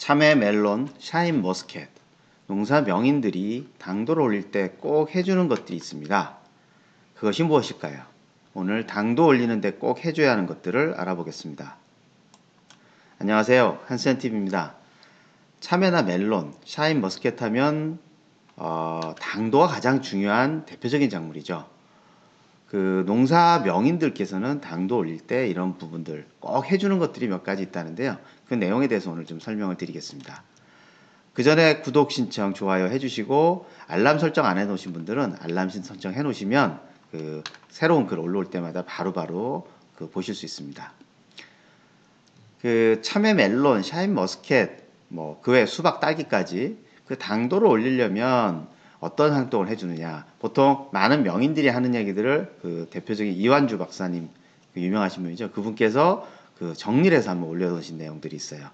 참외, 멜론, 샤인 머스켓, 농사 명인들이 당도를 올릴 때 꼭 해주는 것들이 있습니다. 그것이 무엇일까요? 오늘 당도 올리는데 꼭 해줘야 하는 것들을 알아보겠습니다. 안녕하세요. 한센TV입니다. 참외나 멜론, 샤인 머스켓 하면 당도가 가장 중요한 대표적인 작물이죠. 그 농사 명인들께서는 당도 올릴 때 이런 부분들 꼭 해주는 것들이 몇 가지 있다는데요. 그 내용에 대해서 오늘 좀 설명을 드리겠습니다. 그 전에 구독 신청, 좋아요 해주시고 알람 설정 안 해놓으신 분들은 알람 설정 해놓으시면 그 새로운 글 올라올 때마다 바로바로 보실 수 있습니다. 그 참외, 멜론, 샤인 머스켓, 그 외 수박, 딸기까지 그 당도를 올리려면 어떤 활동을 해주느냐. 보통 많은 명인들이 하는 얘기들을 그 대표적인 이완주 박사님, 유명하신 분이죠. 그분께서 그 정리를 해서 한번 올려놓으신 내용들이 있어요.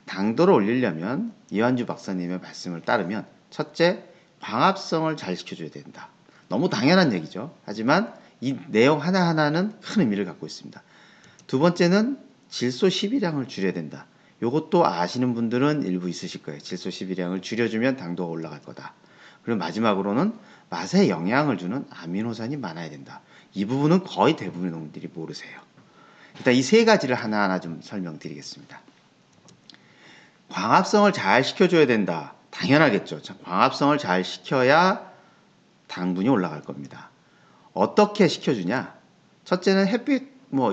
당도를 올리려면 이완주 박사님의 말씀을 따르면 첫째, 광합성을 잘 시켜줘야 된다. 너무 당연한 얘기죠. 하지만 이 내용 하나하나는 큰 의미를 갖고 있습니다. 두 번째는 질소 12량을 줄여야 된다. 요것도 아시는 분들은 일부 있으실 거예요. 질소 12량을 줄여주면 당도가 올라갈 거다. 그리고 마지막으로는 맛에 영향을 주는 아미노산이 많아야 된다. 이 부분은 거의 대부분의 농민들이 모르세요. 일단 이 세 가지를 하나하나 좀 설명드리겠습니다. 광합성을 잘 시켜줘야 된다. 당연하겠죠. 광합성을 잘 시켜야 당분이 올라갈 겁니다. 어떻게 시켜주냐? 첫째는 햇빛,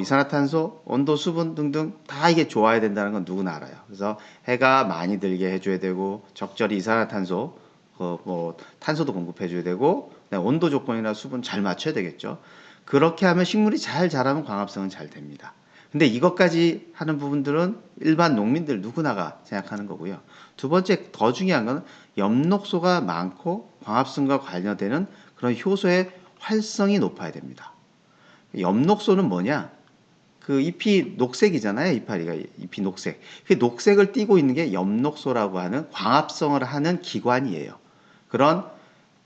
이산화탄소, 온도, 수분 등등 다 이게 좋아야 된다는 건 누구나 알아요. 그래서 해가 많이 들게 해줘야 되고 적절히 이산화탄소, 탄소도 공급해줘야 되고 온도 조건이나 수분 잘 맞춰야 되겠죠. 그렇게 하면 식물이 잘 자라면 광합성은 잘 됩니다. 근데 이것까지 하는 부분들은 일반 농민들 누구나가 생각하는 거고요. 두 번째 더 중요한 건 엽록소가 많고 광합성과 관련되는 그런 효소의 활성이 높아야 됩니다. 엽록소는 뭐냐? 그 잎이 녹색이잖아요. 이파리가 잎이 녹색. 그 녹색을 띠고 있는 게 엽록소라고 하는 광합성을 하는 기관이에요. 그런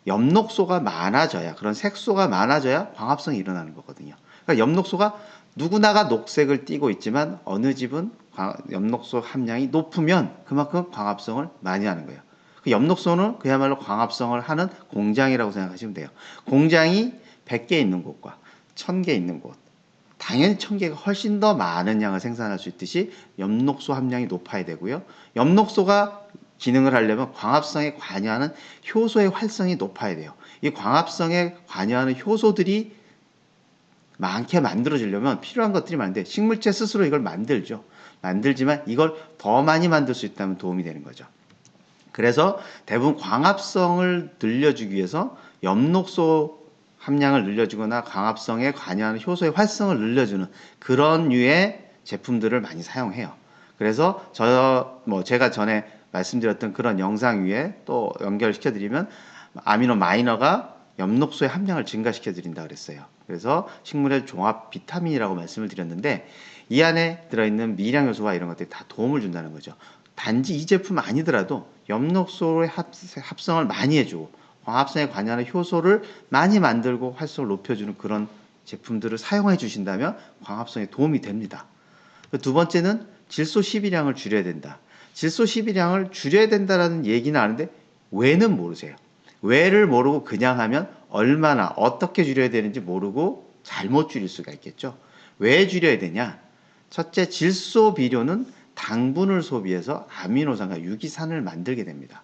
엽록소가 많아져야, 그런 색소가 많아져야 광합성이 일어나는 거거든요. 그러니까 엽록소가 누구나가 녹색을 띠고 있지만 어느 집은 엽록소 함량이 높으면 그만큼 광합성을 많이 하는 거예요. 그 엽록소는 그야말로 광합성을 하는 공장이라고 생각하시면 돼요. 공장이 100개 있는 곳과 1000개 있는 곳, 당연히 1000개가 훨씬 더 많은 양을 생산할 수 있듯이 엽록소 함량이 높아야 되고요. 엽록소가 기능을 하려면 광합성에 관여하는 효소의 활성이 높아야 돼요. 이 광합성에 관여하는 효소들이 많게 만들어지려면 필요한 것들이 많은데 식물체 스스로 이걸 만들죠. 만들지만 이걸 더 많이 만들 수 있다면 도움이 되는 거죠. 그래서 대부분 광합성을 늘려주기 위해서 엽록소 함량을 늘려주거나 광합성에 관여하는 효소의 활성을 늘려주는 그런 류의 제품들을 많이 사용해요. 그래서 제가 전에 말씀드렸던 그런 영상 위에 또 연결시켜드리면 아미노 마이너가 엽록소의 함량을 증가시켜드린다 그랬어요. 그래서 식물의 종합 비타민이라고 말씀을 드렸는데 이 안에 들어있는 미량 요소와 이런 것들이 다 도움을 준다는 거죠. 단지 이 제품 아니더라도 엽록소의 합성을 많이 해주고 광합성에 관여하는 효소를 많이 만들고 활성을 높여주는 그런 제품들을 사용해 주신다면 광합성에 도움이 됩니다. 두 번째는 질소 12량을 줄여야 된다. 질소 12량을 줄여야 된다는 얘기는 아는데 왜는 모르세요. 왜를 모르고 그냥 하면 얼마나 어떻게 줄여야 되는지 모르고 잘못 줄일 수가 있겠죠. 왜 줄여야 되냐? 첫째, 질소 비료는 당분을 소비해서 아미노산과 유기산을 만들게 됩니다.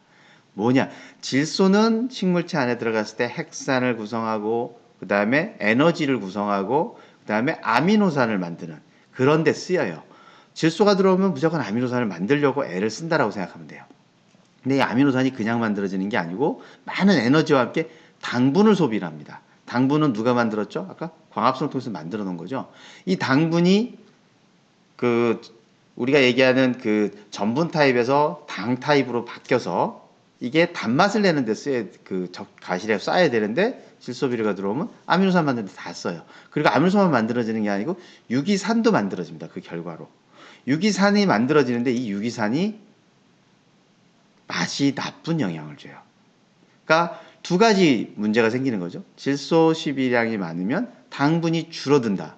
뭐냐? 질소는 식물체 안에 들어갔을 때 핵산을 구성하고 그 다음에 에너지를 구성하고 그 다음에 아미노산을 만드는 그런 데 쓰여요. 질소가 들어오면 무조건 아미노산을 만들려고 애를 쓴다라고 생각하면 돼요. 근데 이 아미노산이 그냥 만들어지는 게 아니고 많은 에너지와 함께 당분을 소비를 합니다. 당분은 누가 만들었죠? 아까 광합성을 통해서 만들어 놓은 거죠. 이 당분이 우리가 얘기하는 그 전분 타입에서 당 타입으로 바뀌어서 이게 단맛을 내는 데 가실에 쏴야 되는데 질소 비료가 들어오면 아미노산 만드는 데 다 써요. 그리고 아미노산만 만들어지는 게 아니고 유기산도 만들어집니다. 그 결과로. 유기산이 만들어지는데 이 유기산이 맛이 나쁜 영향을 줘요. 그러니까 두 가지 문제가 생기는 거죠. 질소 12량이 많으면 당분이 줄어든다.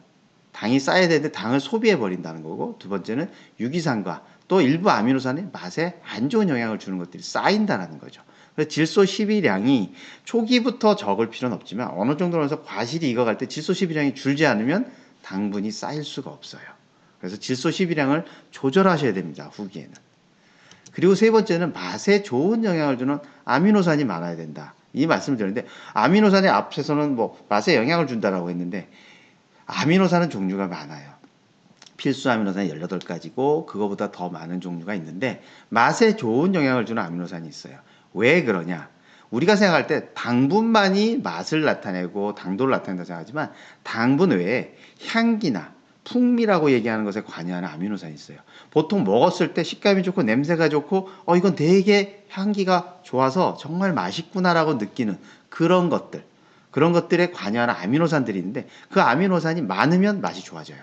당이 쌓여야 되는데 당을 소비해 버린다는 거고 두 번째는 유기산과 또 일부 아미노산이 맛에 안 좋은 영향을 주는 것들이 쌓인다는 거죠. 그래서 질소 12량이 초기부터 적을 필요는 없지만 어느 정도로 해서 과실이 익어갈 때 질소 12량이 줄지 않으면 당분이 쌓일 수가 없어요. 그래서 질소 12량을 조절하셔야 됩니다. 후기에는. 그리고 세 번째는 맛에 좋은 영향을 주는 아미노산이 많아야 된다. 이 말씀을 드렸는데 아미노산이 앞에서는 뭐 맛에 영향을 준다라고 했는데 아미노산은 종류가 많아요. 필수 아미노산이 18가지고 그거보다 더 많은 종류가 있는데 맛에 좋은 영향을 주는 아미노산이 있어요. 왜 그러냐? 우리가 생각할 때 당분만이 맛을 나타내고 당도를 나타낸다고 생각하지만 당분 외에 향기나 풍미라고 얘기하는 것에 관여하는 아미노산이 있어요. 보통 먹었을 때 식감이 좋고 냄새가 좋고 이건 되게 향기가 좋아서 정말 맛있구나라고 느끼는 그런 것들에 관여하는 아미노산들이 있는데 그 아미노산이 많으면 맛이 좋아져요.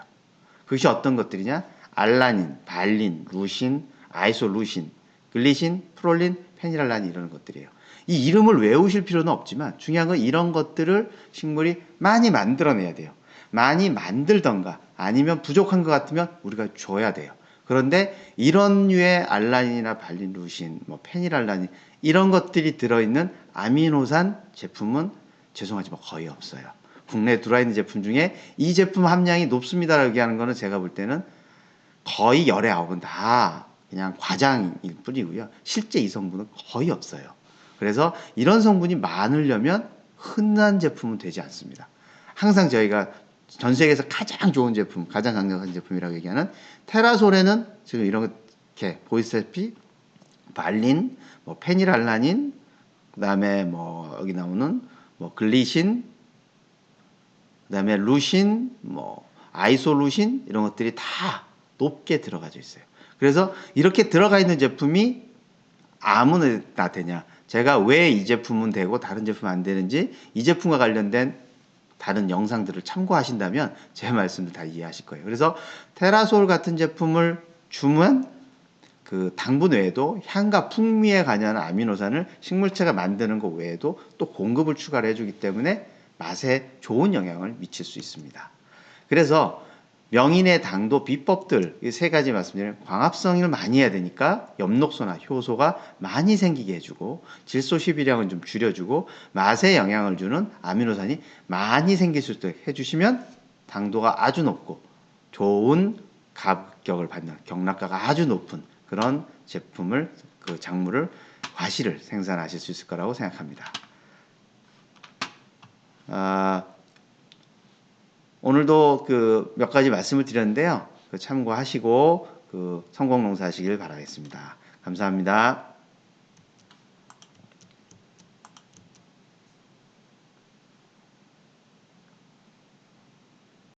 그것이 어떤 것들이냐? 알라닌, 발린, 루신, 아이소루신, 글리신, 프롤린, 페니랄란인 이런 것들이에요. 이 이름을 외우실 필요는 없지만 중요한 건 이런 것들을 식물이 많이 만들어내야 돼요. 많이 만들던가 아니면 부족한 것 같으면 우리가 줘야 돼요. 그런데 이런 류의 알라닌이나 발린, 루신, 페니랄란인 이런 것들이 들어있는 아미노산 제품은 죄송하지만 거의 없어요. 국내에 들어와 있는 제품 중에 이 제품 함량이 높습니다라고 얘기하는 거는 제가 볼 때는 거의 열의 아홉은 다 그냥 과장일 뿐이고요. 실제 이 성분은 거의 없어요. 그래서 이런 성분이 많으려면 흔한 제품은 되지 않습니다. 항상 저희가 전 세계에서 가장 좋은 제품, 가장 강력한 제품이라고 얘기하는 테라솔에는 지금 이렇게 보이스테피, 발린, 페니랄라닌, 그다음에 여기 나오는 글리신, 그다음에 루신, 아이소루신 이런 것들이 다 높게 들어가져 있어요. 그래서 이렇게 들어가 있는 제품이 아무나 되냐? 제가 왜 이 제품은 되고 다른 제품 안 되는지 이 제품과 관련된 다른 영상들을 참고하신다면 제 말씀도 다 이해하실 거예요. 그래서 테라솔 같은 제품을 주면 그 당분 외에도 향과 풍미에 관여하는 아미노산을 식물체가 만드는 것 외에도 또 공급을 추가를 해주기 때문에 맛에 좋은 영향을 미칠 수 있습니다. 그래서 명인의 당도 비법들 이 세 가지 말씀드리면 광합성을 많이 해야 되니까 엽록소나 효소가 많이 생기게 해주고 질소 12량은 좀 줄여주고 맛에 영향을 주는 아미노산이 많이 생길 수 있도록 해주시면 당도가 아주 높고 좋은 가격을 받는 경락가가 아주 높은 그런 제품을 그 작물을 과실을 생산하실 수 있을 거라고 생각합니다. 오늘도 그 몇 가지 말씀을 드렸는데요. 참고하시고 성공 농사하시길 바라겠습니다. 감사합니다.